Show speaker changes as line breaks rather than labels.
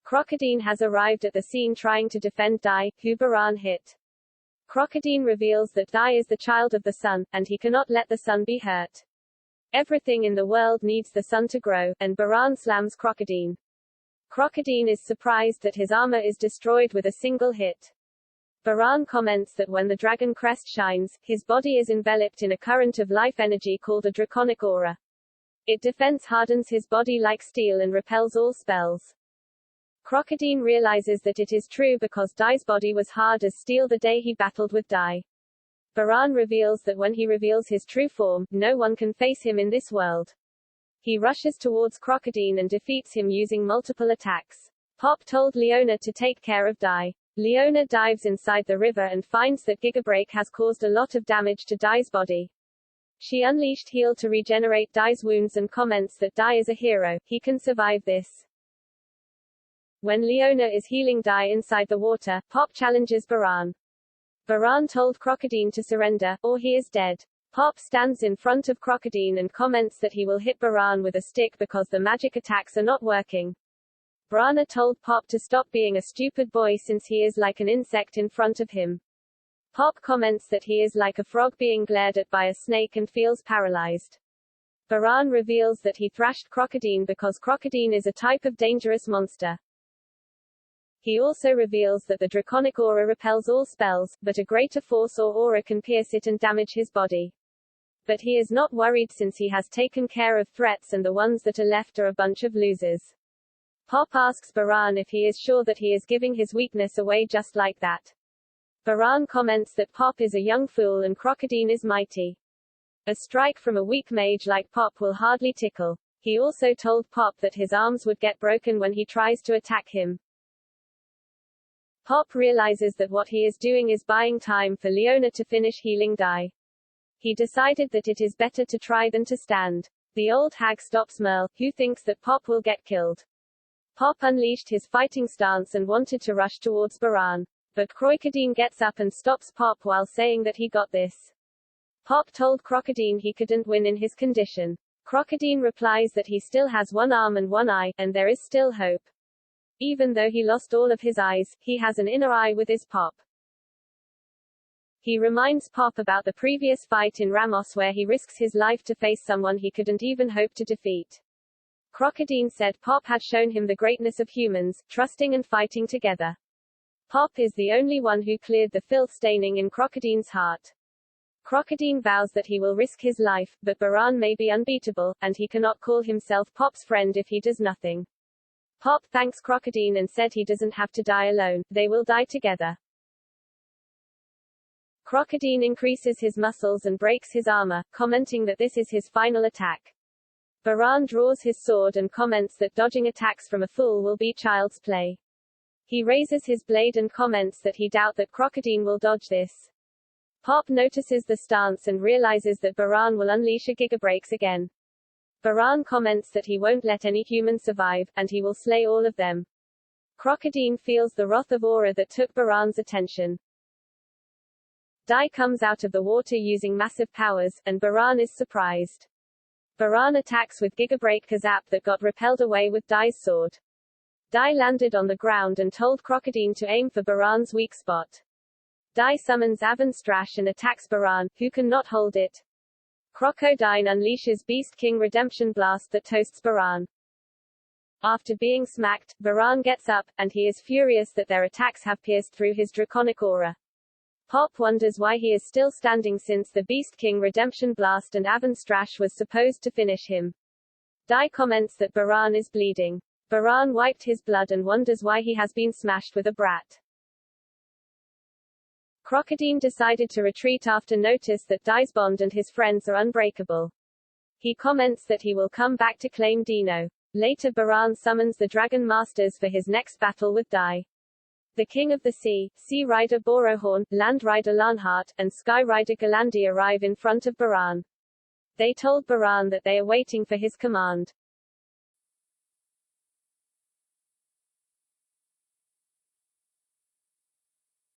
Crocodile has arrived at the scene trying to defend Dai, who Baran hit. Crocodile reveals that Dai is the child of the sun, and he cannot let the sun be hurt. Everything in the world needs the sun to grow, and Baran slams Crocodile. Crocodile is surprised that his armor is destroyed with a single hit. Baran comments that when the dragon crest shines, his body is enveloped in a current of life energy called a draconic aura. It defense hardens his body like steel and repels all spells. Crocodile realizes that it is true because Dai's body was hard as steel the day he battled with Dai. Baran reveals that when he reveals his true form, no one can face him in this world. He rushes towards Crocodile and defeats him using multiple attacks. Pop told Leona to take care of Dai. Leona dives inside the river and finds that Gigabreak has caused a lot of damage to Dai's body. She unleashed Heal to regenerate Dai's wounds and comments that Dai is a hero, he can survive this. When Leona is healing Dai inside the water, Pop challenges Baran. Baran told Crocodile to surrender, or he is dead. Pop stands in front of Crocodile and comments that he will hit Baran with a stick because the magic attacks are not working. Brana told Pop to stop being a stupid boy since he is like an insect in front of him. Pop comments that he is like a frog being glared at by a snake and feels paralyzed. Baran reveals that he thrashed Crocodile because Crocodile is a type of dangerous monster. He also reveals that the draconic aura repels all spells, but a greater force or aura can pierce it and damage his body. But he is not worried since he has taken care of threats and the ones that are left are a bunch of losers. Pop asks Baran if he is sure that he is giving his weakness away just like that. Baran comments that Pop is a young fool and Crocodile is mighty. A strike from a weak mage like Pop will hardly tickle. He also told Pop that his arms would get broken when he tries to attack him. Pop realizes that what he is doing is buying time for Leona to finish healing Dai. He decided that it is better to try than to stand. The old hag stops Merle, who thinks that Pop will get killed. Pop unleashed his fighting stance and wanted to rush towards Baran. But Crocodile gets up and stops Pop while saying that he got this. Pop told Crocodile he couldn't win in his condition. Crocodile replies that he still has one arm and one eye, and there is still hope. Even though he lost all of his eyes, he has an inner eye with his Pop. He reminds Pop about the previous fight in Ramos where he risks his life to face someone he couldn't even hope to defeat. Crocodile said Pop had shown him the greatness of humans, trusting and fighting together. Pop is the only one who cleared the filth staining in Crocodile's heart. Crocodile vows that he will risk his life, but Baran may be unbeatable, and he cannot call himself Pop's friend if he does nothing. Pop thanks Crocodile and said he doesn't have to die alone, they will die together. Crocodile increases his muscles and breaks his armor, commenting that this is his final attack. Baran draws his sword and comments that dodging attacks from a fool will be child's play. He raises his blade and comments that he doubts that Crocodile will dodge this. Pop notices the stance and realizes that Baran will unleash a Gigabreaks again. Baran comments that he won't let any human survive, and he will slay all of them. Crocodile feels the wrath of aura that took Baran's attention. Dai comes out of the water using massive powers, and Baran is surprised. Baran attacks with Gigabreak Kazap that got repelled away with Dai's sword. Dai landed on the ground and told Crocodile to aim for Baran's weak spot. Dai summons Avonstrash and attacks Baran, who cannot hold it. Crocodile unleashes Beast King Redemption Blast that toasts Baran. After being smacked, Baran gets up, and he is furious that their attacks have pierced through his draconic aura. Pop wonders why he is still standing since the Beast King Redemption Blast and Avonstrash was supposed to finish him. Dai comments that Baran is bleeding. Baran wiped his blood and wonders why he has been smashed with a brat. Crocodile decided to retreat after notice that Dai's bond and his friends are unbreakable. He comments that he will come back to claim Dino. Later Baran summons the Dragon Masters for his next battle with Dai. The King of the Sea, Sea Rider Borohorn, Land Rider Lanhart, and Sky Rider Galandi arrive in front of Baran. They told Baran that they are waiting for his command.